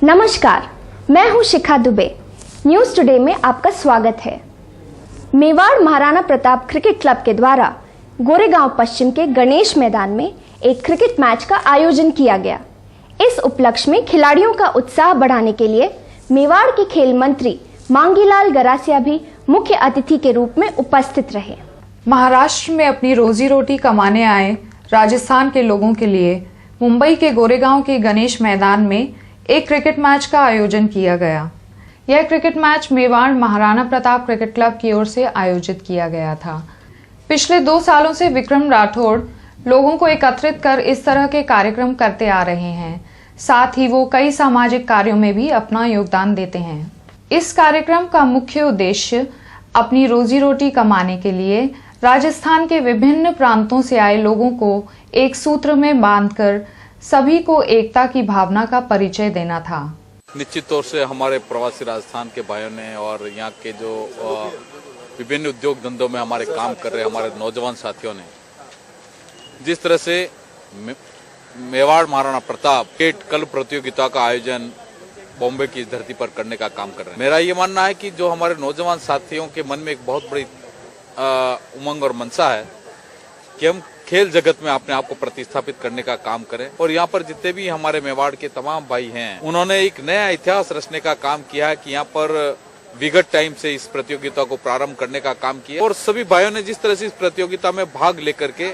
नमस्कार, मैं हूं शिखा दुबे। न्यूज टुडे में आपका स्वागत है। मेवाड़ महाराणा प्रताप क्रिकेट क्लब के द्वारा गोरेगांव पश्चिम के गणेश मैदान में एक क्रिकेट मैच का आयोजन किया गया। इस उपलक्ष्य में खिलाड़ियों का उत्साह बढ़ाने के लिए मेवाड़ के खेल मंत्री मांगीलाल गरासिया भी मुख्य अतिथि के रूप में उपस्थित रहे। महाराष्ट्र में अपनी रोजी रोटी कमाने आए राजस्थान के लोगों के लिए मुंबई के गोरेगांव के गणेश मैदान में एक क्रिकेट मैच का आयोजन किया गया। यह cricket match Mewar Maharana Pratap cricket club की ओर से आयोजित किया गया था। पिछले 2 सालों से विक्रम राठौड़ लोगों को एकत्रित कर इस तरह के कार्यक्रम करते आ रहे हैं। साथ ही वो कई सामाजिक कार्यों में भी अपना योगदान देते हैं। इस कार्यक्रम का मुख्य उद्देश्य अपनी रोजी रोटी कमाने के लिए राजस्थान के विभिन्न प्रांतों से आए लोगों को एक सूत्र में बांधकर सभी को एकता की भावना का परिचय देना था। निश्चित तौर से हमारे प्रवासी राजस्थान के भाइयों ने और यहाँ के जो विभिन्न उद्योग धंधों में हमारे काम कर रहे हमारे नौजवान साथियों ने जिस तरह से मेवाड़ महाराणा प्रताप क्रिकेट क्लब प्रतियोगिता का आयोजन बॉम्बे की इस धरती पर करने का काम कर रहे हैं। मेरा ये मानना है कि जो हमारे नौजवान साथियों के मन में एक बहुत बड़ी उमंग और मनसा है कि हम खेल जगत में अपने आप को प्रतिस्थापित करने का काम करें। और यहाँ पर जितने भी हमारे मेवाड़ के तमाम भाई हैं उन्होंने एक नया इतिहास रचने का काम किया है कि यहाँ पर विगत टाइम से इस प्रतियोगिता को प्रारंभ करने का काम किया और सभी भाइयों ने जिस तरह से इस प्रतियोगिता में भाग लेकर के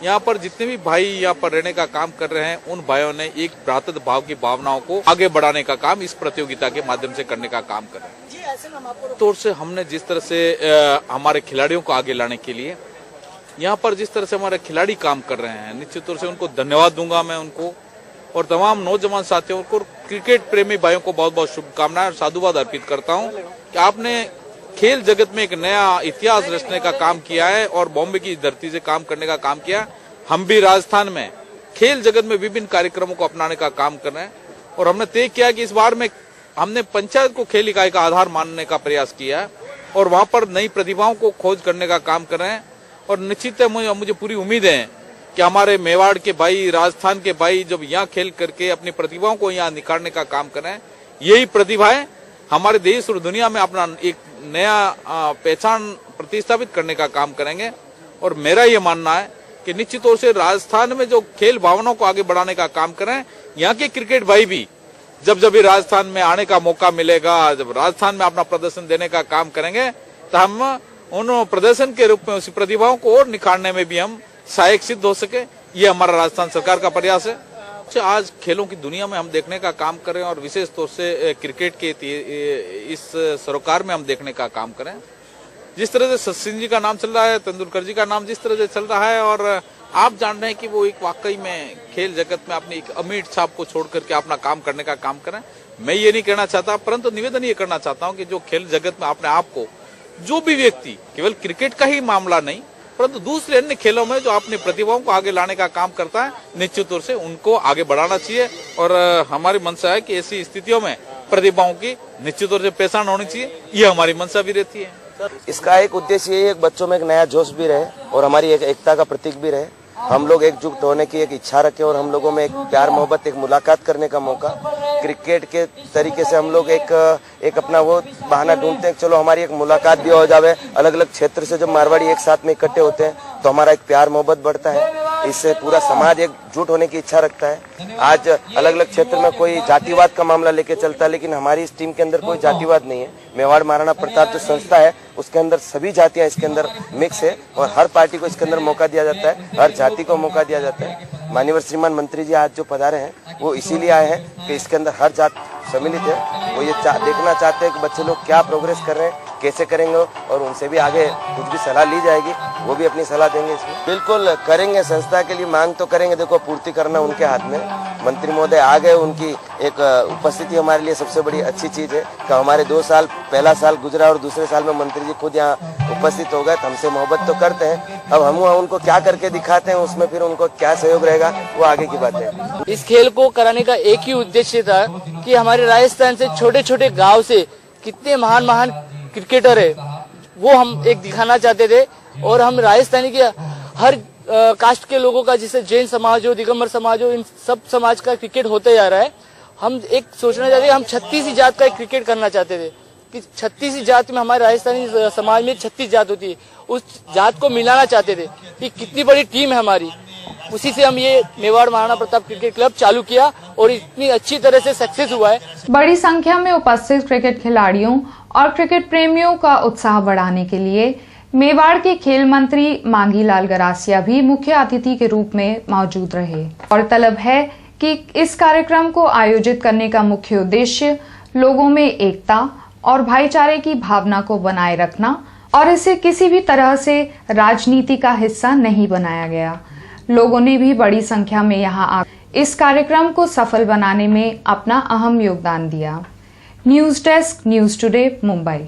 यहाँ पर जितने भी भाई यहाँ पर रहने का काम कर रहे हैं उन भाइयों ने एक भ्रातृ भाव की भावनाओं को आगे बढ़ाने का काम इस प्रतियोगिता के माध्यम से करने का काम कर रहे हैं। तौर से हमने जिस तरह से हमारे खिलाड़ियों को आगे लाने के लिए यहाँ पर जिस तरह से हमारे खिलाड़ी काम कर रहे हैं निश्चित तौर से उनको धन्यवाद दूंगा मैं उनको और तमाम नौजवान साथियों को क्रिकेट प्रेमी भाइयों को बहुत बहुत शुभकामनाएं और साधुवाद अर्पित करता हूँ कि आपने खेल जगत में एक नया इतिहास रचने का काम किया है और बॉम्बे की धरती से काम करने का काम किया। हम भी राजस्थान में खेल जगत में विभिन्न कार्यक्रमों को अपनाने का काम कर रहे हैं और हमने तय किया कि इस बार में हमने पंचायत को खेल इकाई का आधार मानने का प्रयास किया है और वहां पर नई प्रतिभाओं को खोज करने का काम कर रहे हैं। और निश्चित है मुझे पूरी उम्मीद है कि हमारे मेवाड़ के भाई राजस्थान के भाई जब यहाँ खेल करके अपनी प्रतिभाओं को यहाँ निखारने का काम कर रहे हैं यही प्रतिभाएं हमारे देश और दुनिया में अपना एक नया पहचान प्रतिस्थापित करने का काम करेंगे। और मेरा ये मानना है कि निश्चित तौर से राजस्थान में जो खेल भावनाओं को आगे बढ़ाने का काम कर रहे हैं यहाँ के क्रिकेट भाई भी जब भी राजस्थान में आने का मौका मिलेगा जब राजस्थान में अपना प्रदर्शन देने का काम करेंगे तो हम उन प्रदर्शन के रूप में उसी प्रतिभाओं को और निखारने में भी हम सहायक सिद्ध हो सके। ये हमारा राजस्थान सरकार का प्रयास है। आज खेलों की दुनिया में हम देखने का काम करें और विशेष तौर से क्रिकेट के इस सरोकार में हम देखने का काम करें। जिस तरह से सचिन जी का नाम चल रहा है तेंदुलकर जी का नाम जिस तरह से चल रहा है और आप जान रहे हैं कि वो एक वाकई में खेल जगत में अपनी एक अमिट छाप को छोड़ करके अपना काम करने का काम करें। मैं ये नहीं कहना चाहता परंतु निवेदन ये करना चाहता हूँ कि जो खेल जगत में अपने आप को जो भी व्यक्ति केवल क्रिकेट का ही मामला नहीं परंतु दूसरे अन्य खेलों में जो अपनी प्रतिभाओं को आगे लाने का काम करता है निश्चित तौर से उनको आगे बढ़ाना चाहिए। और हमारी मंशा है कि ऐसी स्थितियों में प्रतिभाओं की निश्चित तौर से पहचान होनी चाहिए। ये हमारी मंशा भी रहती है। इसका एक उद्देश्य यही है बच्चों में एक नया जोश भी रहे और हमारी एक एकता का प्रतीक भी रहे। हम लोग एकजुट होने की एक इच्छा रखें और हम लोगों में एक प्यार मोहब्बत एक मुलाकात करने का मौका क्रिकेट के तरीके से हम लोग एक अपना वो बहाना ढूंढते हैं चलो हमारी एक मुलाकात भी हो जावे। अलग अलग क्षेत्र से जब मारवाड़ी एक साथ में इकट्ठे होते हैं तो हमारा एक प्यार मोहब्बत बढ़ता है। इससे पूरा समाज एकजुट होने की इच्छा रखता है। आज अलग अलग क्षेत्र में कोई जातिवाद का मामला लेके चलता है लेकिन हमारी इस टीम के अंदर कोई जातिवाद नहीं है। मेवाड़ महाराणा प्रताप जो संस्था है उसके अंदर सभी जातियां इसके अंदर मिक्स है और हर पार्टी को इसके अंदर मौका दिया जाता है, हर जाति को मौका दिया जाता है। माननीय श्रीमान मंत्री जी आज जो पधारे हैं वो इसीलिए आए हैं कि इसके अंदर हर जात सम्मिलित है। वो ये देखना चाहते हैं कि बच्चे लोग क्या प्रोग्रेस कर रहे हैं कैसे करेंगे और उनसे भी आगे कुछ भी सलाह ली जाएगी वो भी अपनी सलाह देंगे। इसमें बिल्कुल करेंगे। संस्था के लिए मांग तो करेंगे। देखो पूर्ति करना उनके हाथ में। मंत्री महोदय आ गए उनकी एक उपस्थिति हमारे लिए सबसे बड़ी अच्छी चीज है कि हमारे 2 साल पहला साल गुजरा और दूसरे साल में मंत्री जी खुद यहाँ उपस्थित हो गए। हमसे मोहब्बत तो करते हैं अब हम उनको क्या करके दिखाते हैं उसमें फिर उनको क्या सहयोग रहेगा वो आगे की बात है। इस खेल को कराने का एक ही उद्देश्य था कि हमारे राजस्थान से छोटे छोटे गांव से कितने महान महान क्रिकेटर है वो हम एक दिखाना चाहते थे। और हम राजस्थानी के हर कास्ट के लोगों का जैसे जैन समाज हो दिगंबर समाज हो इन सब समाज का क्रिकेट होते जा रहा है हम एक सोचना चाहते थे, हम 36 जात का एक क्रिकेट करना चाहते थे कि 36 जात में हमारे राजस्थानी समाज में 36 जात होती है, उस जात को मिलाना चाहते थे कि कितनी बड़ी टीम है हमारी। उसी से हम ये मेवाड़ महाराणा प्रताप क्रिकेट क्लब चालू किया और इतनी अच्छी तरह से सक्सेस हुआ है। बड़ी संख्या में उपस्थित क्रिकेट खिलाड़ियों और क्रिकेट प्रेमियों का उत्साह बढ़ाने के लिए मेवाड़ के खेल मंत्री मांगीलाल गरासिया भी मुख्य अतिथि के रूप में मौजूद रहे। गौरतलब है कि इस कार्यक्रम को आयोजित करने का मुख्य उद्देश्य लोगों में एकता और भाईचारे की भावना को बनाए रखना और इसे किसी भी तरह से राजनीति का हिस्सा नहीं बनाया गया। लोगों ने भी बड़ी संख्या में यहां आकर इस कार्यक्रम को सफल बनाने में अपना अहम योगदान दिया। News desk, news today, Mumbai.